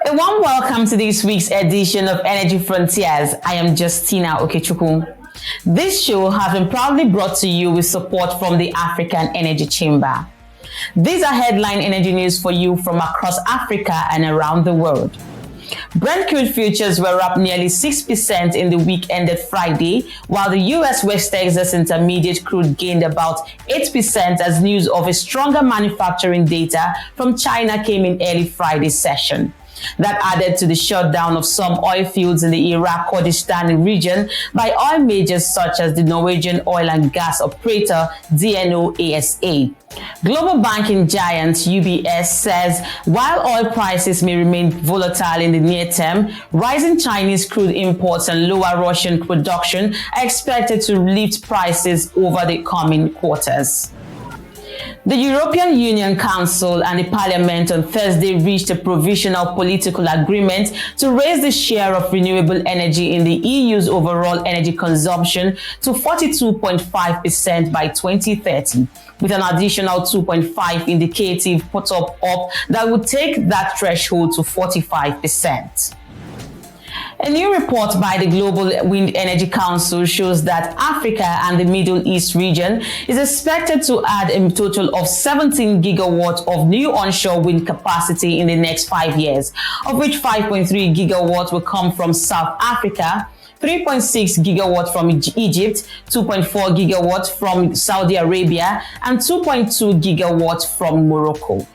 A warm welcome to this week's edition of Energy Frontiers. I am Justina Okechukwu. This show has been proudly brought to you with support from the African Energy Chamber. These are headline energy news for you from across Africa and around the world. Brent crude futures were up nearly 6% in the week ended Friday, while the U.S. West Texas Intermediate crude gained about 8% as news of a stronger manufacturing data from China came in early Friday's session. That added to the shutdown of some oil fields in the Iraq Kurdistan region by oil majors such as the Norwegian oil and gas operator DNO ASA. Global banking giant UBS says while oil prices may remain volatile in the near term, rising Chinese crude imports and lower Russian production are expected to lift prices over the coming quarters. The European Union Council and the Parliament on Thursday reached a provisional political agreement to raise the share of renewable energy in the EU's overall energy consumption to 42.5% by 2030, with an additional 2.5 indicative put up that would take that threshold to 45%. A new report by the Global Wind Energy Council shows that Africa and the Middle East region is expected to add a total of 17 gigawatts of new onshore wind capacity in the next 5 years, of which 5.3 gigawatts will come from South Africa, 3.6 gigawatts from Egypt, 2.4 gigawatts from Saudi Arabia, and 2.2 gigawatts from Morocco.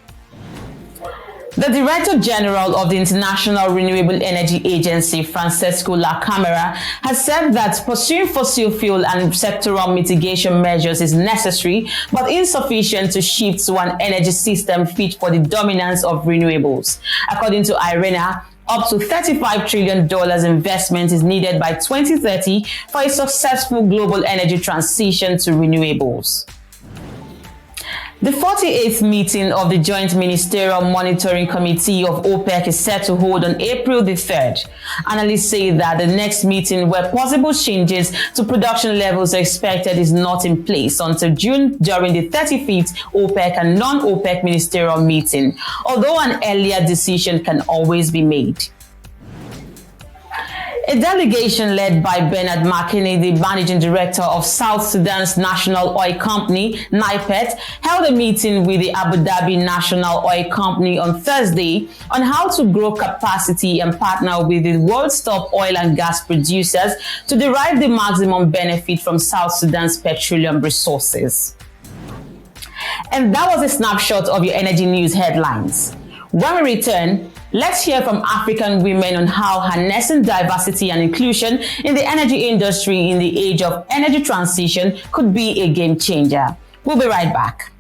The Director General of the International Renewable Energy Agency, Francesco La Camera, has said that pursuing fossil fuel and sectoral mitigation measures is necessary but insufficient to shift to an energy system fit for the dominance of renewables. According to IRENA, up to $35 trillion investment is needed by 2030 for a successful global energy transition to renewables. The 48th meeting of the Joint Ministerial Monitoring Committee of OPEC is set to hold on April the 3rd. Analysts say that the next meeting where possible changes to production levels are expected is not in place until June during the 35th OPEC and non-OPEC ministerial meeting, although an earlier decision can always be made. A delegation led by Bernard McKinney, the managing director of South Sudan's national oil company, NIPET, held a meeting with the Abu Dhabi National Oil Company on Thursday on how to grow capacity and partner with the world's top oil and gas producers to derive the maximum benefit from South Sudan's petroleum resources. And that was a snapshot of your energy news headlines. When we return, let's hear from African women on how harnessing diversity and inclusion in the energy industry in the age of energy transition could be a game changer. We'll be right back.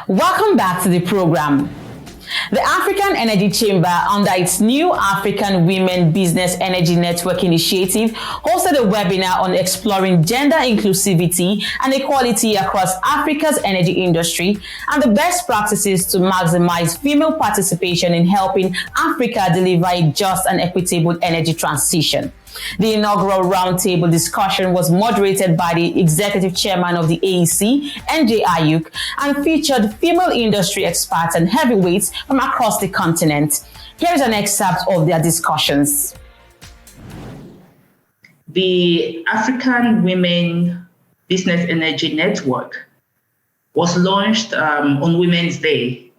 Welcome back to the program. The African Energy Chamber, under its new African Women Business Energy Network initiative, hosted a webinar on exploring gender inclusivity and equality across Africa's energy industry and the best practices to maximize female participation in helping Africa deliver a just and equitable energy transition. The inaugural roundtable discussion was moderated by the executive chairman of the AEC, NJ Ayuk, and featured female industry experts and heavyweights from across the continent. Here is an excerpt of their discussions. The African Women Business Energy Network was launched on Women's Day.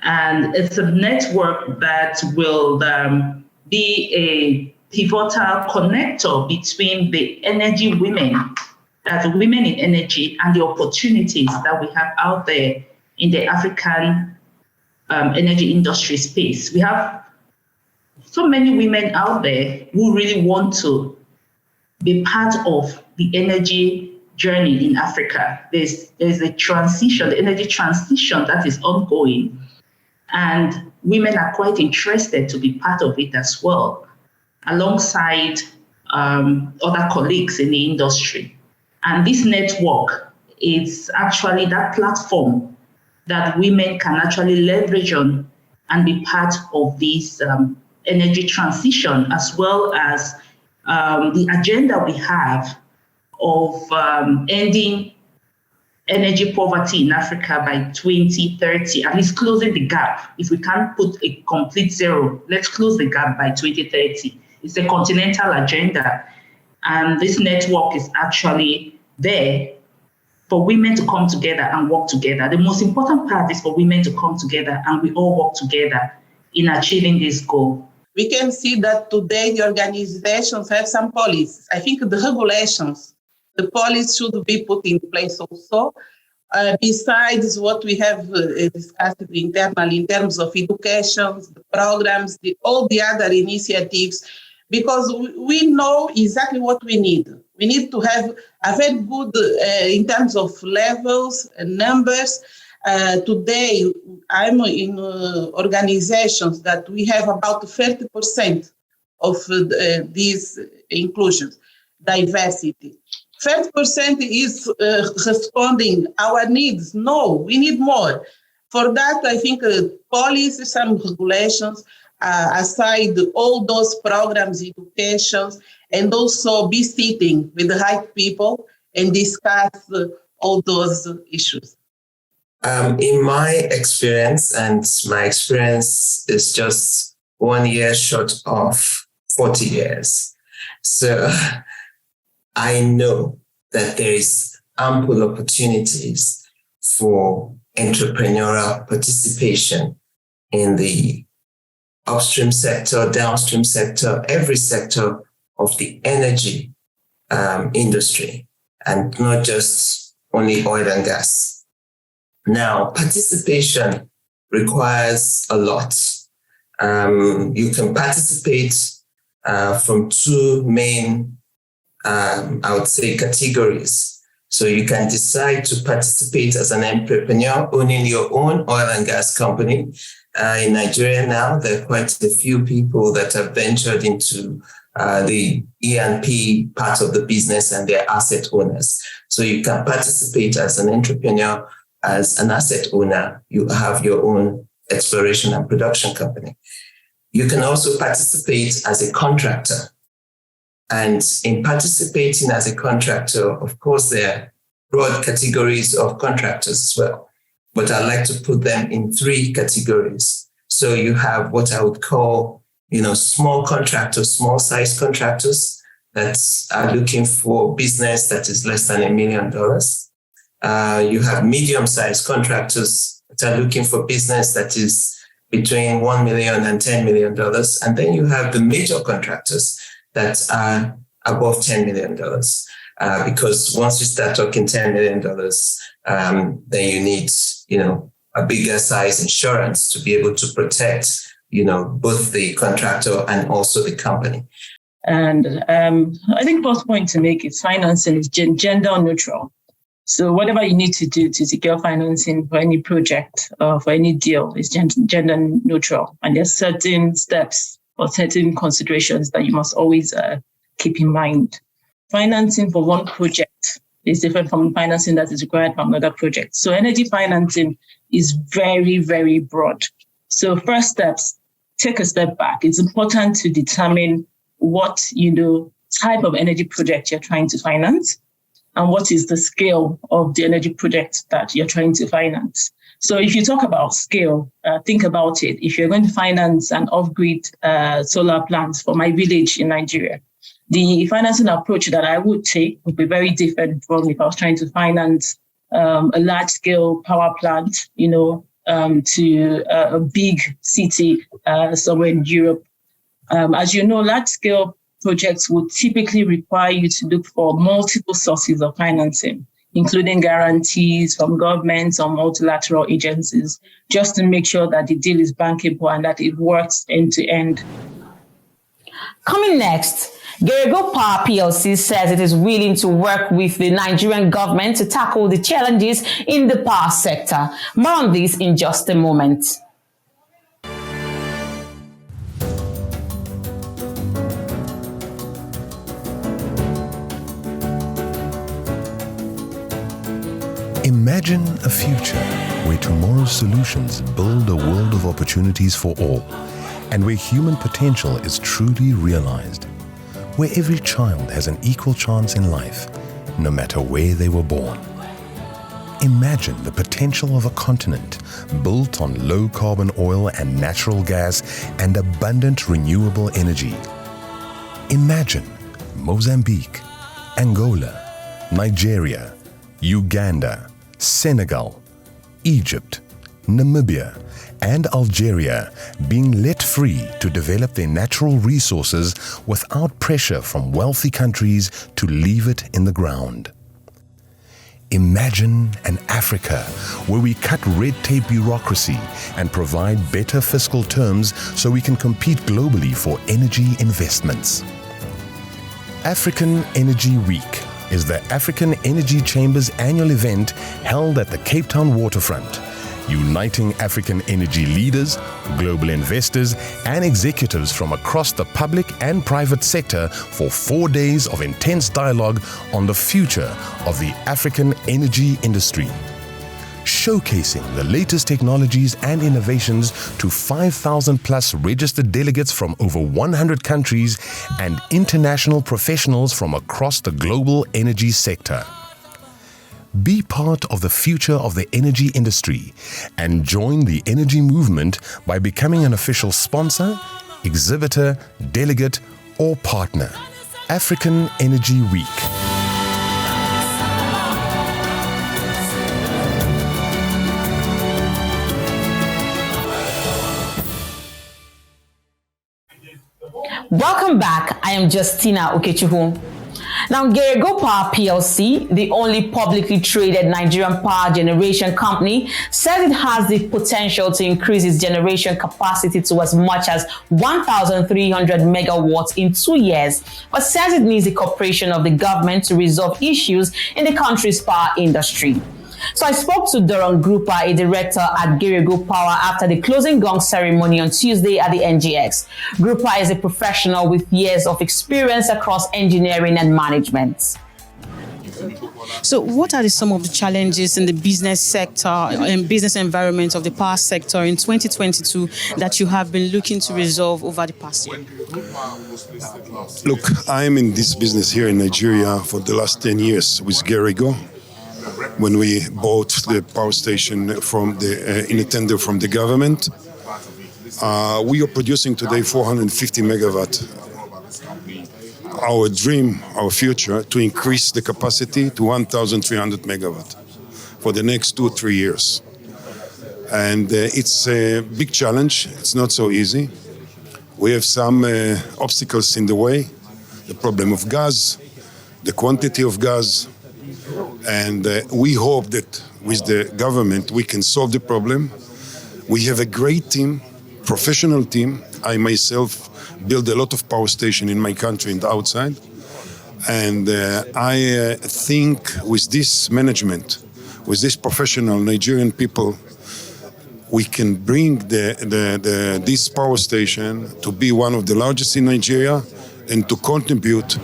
And it's a network that will be a pivotal connector between the energy women, the women in energy, and the opportunities that we have out there in the African energy industry space. We have so many women out there who really want to be part of the energy journey in Africa. There's a transition, the energy transition that is ongoing, and women are quite interested to be part of it as well. alongside other colleagues in the industry. And this network is actually that platform that women can actually leverage on and be part of this energy transition, as well as the agenda we have of ending energy poverty in Africa by 2030, at least closing the gap. If we can't put a complete zero, let's close the gap by 2030. It's a continental agenda. And this network is actually there for women to come together and work together. The most important part is for women to come together and we all work together in achieving this goal. We can see that today the organizations have some policies. I think the regulations, the policies should be put in place also. Besides what we have discussed internally in terms of education, the programs, all the other initiatives, because we know exactly what we need. We need to have a very good, in terms of levels and numbers. Today, I'm in organizations that we have about 30% of these inclusions, diversity. 30% is responding our needs. No, we need more. For that, I think policies, some regulations, aside all those programs, educations, and also be sitting with the right people and discuss all those issues. In my experience, and my experience is just 1 year short of 40 years. So I know that there is ample opportunities for entrepreneurial participation in the upstream sector, downstream sector, every sector of the energy industry, and not just only oil and gas. Now, participation requires a lot. You can participate from two main, I would say, categories. So you can decide to participate as an entrepreneur owning your own oil and gas company. In Nigeria now, there are quite a few people that have ventured into the E&P part of the business, and they're asset owners. So you can participate as an entrepreneur, as an asset owner. You have your own exploration and production company. You can also participate as a contractor. And in participating as a contractor, of course, there are broad categories of contractors as well. But I like to put them in three categories. So you have what I would call, small contractors, small size contractors that are looking for business that is less than $1 million. You have medium-sized contractors that are looking for business that is between $1 million and $10 million. And then you have the major contractors that are above $10 million. Because once you start talking $10 million, then you need, a bigger size insurance to be able to protect, both the contractor and also the company. And I think first point to make is financing is gender neutral. So whatever you need to do to secure financing for any project or for any deal is gender neutral. And there's certain steps or certain considerations that you must always keep in mind. Financing for one project is different from financing that is required from another project. So energy financing is very, very broad. So first steps, take a step back. It's important to determine what, type of energy project you're trying to finance and what is the scale of the energy project that you're trying to finance. So if you talk about scale, think about it. If you're going to finance an off-grid solar plant for my village in Nigeria, the financing approach that I would take would be very different from if I was trying to finance a large-scale power plant, to a big city somewhere in Europe. As you know, large-scale projects would typically require you to look for multiple sources of financing, including guarantees from governments or multilateral agencies, just to make sure that the deal is bankable and that it works end to end. Coming next, Gerego Power PLC says it is willing to work with the Nigerian government to tackle the challenges in the power sector. More on this in just a moment. Imagine a future where tomorrow's solutions build a world of opportunities for all, and where human potential is truly realized, where every child has an equal chance in life, no matter where they were born. Imagine the potential of a continent built on low-carbon oil and natural gas and abundant renewable energy. Imagine Mozambique, Angola, Nigeria, Uganda, Senegal, Egypt, Namibia, and Algeria being let free to develop their natural resources without pressure from wealthy countries to leave it in the ground. Imagine an Africa where we cut red tape bureaucracy and provide better fiscal terms so we can compete globally for energy investments. African Energy Week is the African Energy Chamber's annual event held at the Cape Town waterfront, uniting African energy leaders, global investors, and executives from across the public and private sector for 4 days of intense dialogue on the future of the African energy industry, showcasing the latest technologies and innovations to 5,000 plus registered delegates from over 100 countries and international professionals from across the global energy sector. Be part of the future of the energy industry and join the energy movement by becoming an official sponsor, exhibitor, delegate, or partner. African Energy Week. Welcome back. I am Justina Okechukwu. Now, Gerego Power PLC, the only publicly traded Nigerian power generation company, says it has the potential to increase its generation capacity to as much as 1,300 megawatts in 2 years, but says it needs the cooperation of the government to resolve issues in the country's power industry. So I spoke to Doron Grupa, a director at Gerego Power, after the closing gong ceremony on Tuesday at the NGX. Grupa is a professional with years of experience across engineering and management. So what are some of the challenges in the business sector and business environment of the power sector in 2022 that you have been looking to resolve over the past year? Look, I'm in this business here in Nigeria for the last 10 years with Gerego. When we bought the power station from in a tender from the government, we are producing today 450 megawatt. Our dream, our future, to increase the capacity to 1,300 megawatt for the next 2 or 3 years. And it's a big challenge. It's not so easy. We have some obstacles in the way. The problem of gas, the quantity of gas. And we hope that with the government we can solve the problem. We have a great team, professional team. I myself build a lot of power stations in my country and outside. And I think with this management, with this professional Nigerian people, we can bring this power station to be one of the largest in Nigeria and to contribute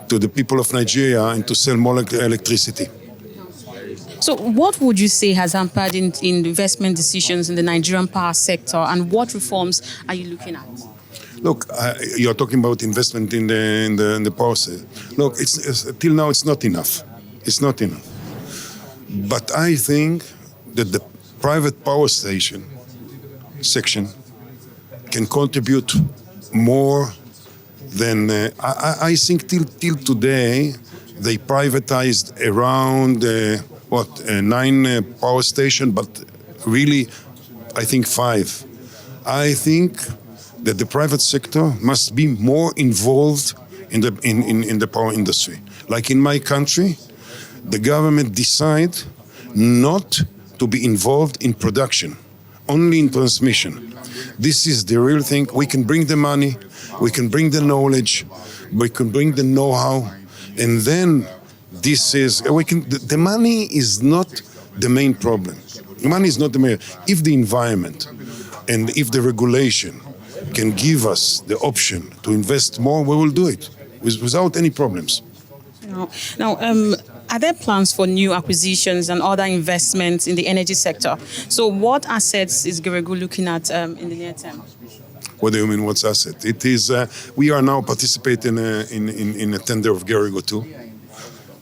to the people of Nigeria and to sell more electricity. So what would you say has hampered in investment decisions in the Nigerian power sector, and what reforms are you looking at? Look, you're talking about investment in the power sector. Look, it's till now it's not enough. It's not enough. But I think that the private power station section can contribute more than I think till today they privatized around 9 power stations, but really I think 5. I think that the private sector must be more involved in the power industry. Like in my country, the government decide not to be involved in production, only in transmission. This is the real thing. We can bring the money, we can bring the knowledge, we can bring the know-how, and then the money is not the main problem. The money is not the main. If the environment and if the regulation can give us the option to invest more, we will do it without any problems. Now, Are there plans for new acquisitions and other investments in the energy sector? So what assets is Geregu looking at in the near term? What do you mean, what's asset? It is, we are now participating in a tender of Geregu 2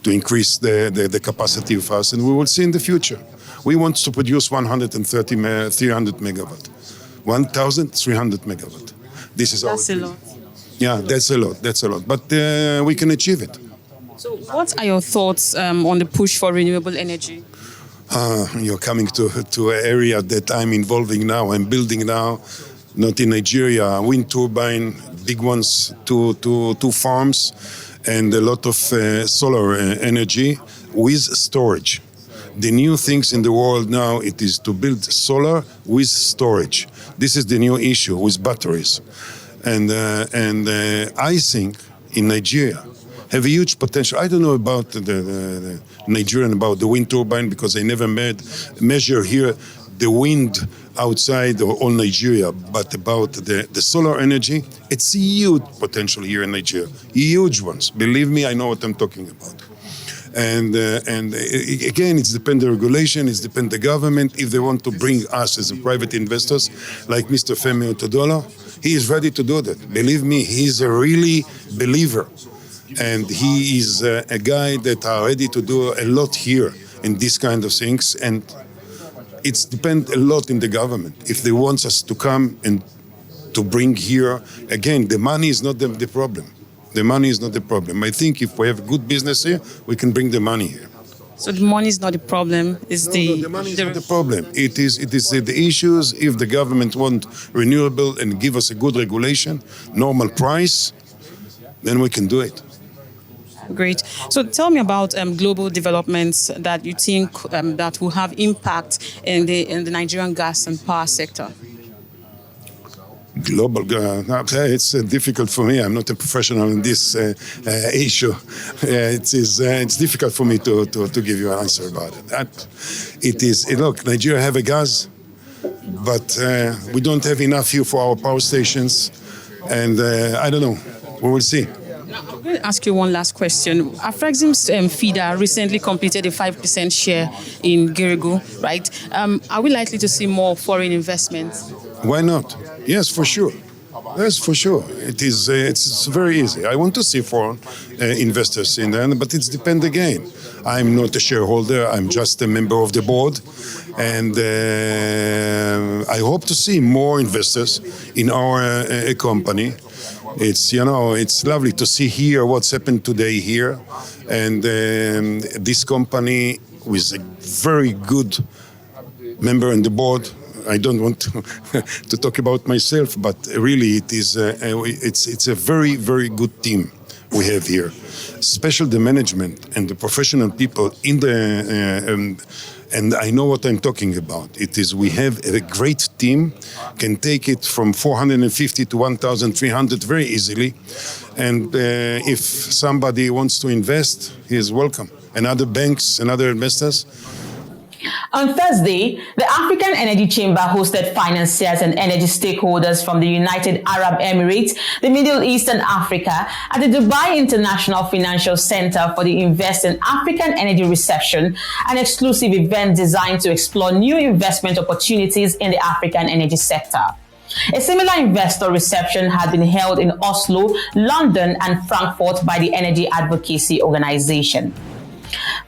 to increase the capacity of us, and we will see in the future. We want to produce 300 megawatt, 1,300 megawatt. This is That's a lot. Yeah, that's a lot. But we can achieve it. So what are your thoughts on the push for renewable energy? You're coming to an area that I'm involving now, I'm building now, not in Nigeria, wind turbine, big ones, two farms, and a lot of solar energy with storage. The new things in the world now, it is to build solar with storage. This is the new issue with batteries. And I think in Nigeria have a huge potential. I don't know about the Nigerian, about the wind turbine, because I never measure here the wind outside or all Nigeria, but about the solar energy, it's a huge potential here in Nigeria, huge ones. Believe me, I know what I'm talking about. And again, it's depend the regulation, it's depend the government. If they want to bring us as a private investors, like Mr. Femi Otedola, he is ready to do that. Believe me, he's a really believer. And he is a guy that are ready to do a lot here in these kind of things. And it's depend a lot in the government. If they want us to come and to bring here, again, the money is not the problem. The money is not the problem. I think if we have good business here, we can bring the money here. So the money is not the problem. It's the money is not the problem. It is the issues. If the government want renewable and give us a good regulation, normal price, then we can do it. Great. So tell me about global developments that you think that will have impact in the Nigerian gas and power sector. Global, it's difficult for me. I'm not a professional in this issue. It's difficult for me to give you an answer about it. Look, Nigeria have a gas, but we don't have enough here for our power stations, and I don't know. We will see. I'm going to ask you one last question. Afrexim's feeder recently completed a 5% share in Geregu, right? Are we likely to see more foreign investments? Why not? Yes, for sure. Yes, for sure. It's very easy. I want to see foreign investors in there, but it depends again. I'm not a shareholder. I'm just a member of the board. And I hope to see more investors in our company. It's lovely to see here what's happened today here. And this company with a very good member on the board. I don't want to talk about myself, but really it's a very, very good team we have here. Especially the management and the professional people in the and I know what I'm talking about. We have a great team, can take it from 450 to 1,300 very easily. And if somebody wants to invest, he is welcome. And other banks and other investors. On Thursday, the African Energy Chamber hosted financiers and energy stakeholders from the United Arab Emirates, the Middle East and Africa at the Dubai International Financial Center for the Invest in African Energy Reception, an exclusive event designed to explore new investment opportunities in the African energy sector. A similar investor reception had been held in Oslo, London and Frankfurt by the Energy Advocacy Organization.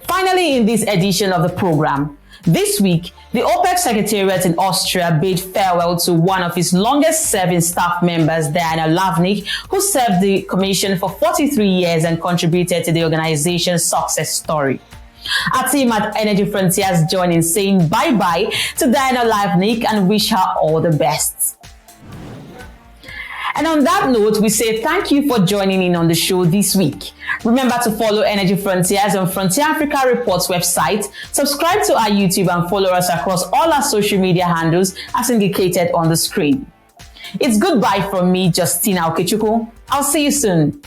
Finally, in this edition of the program, this week, the OPEC Secretariat in Austria bade farewell to one of its longest-serving staff members, Diana Lavnik, who served the Commission for 43 years and contributed to the organization's success story. Our team at Energy Frontiers join in saying bye-bye to Diana Lavnik and wish her all the best. And on that note, we say thank you for joining in on the show this week. Remember to follow Energy Frontiers on Frontier Africa Reports website, subscribe to our YouTube and follow us across all our social media handles as indicated on the screen. It's goodbye from me, Justina Okechukwu. I'll see you soon.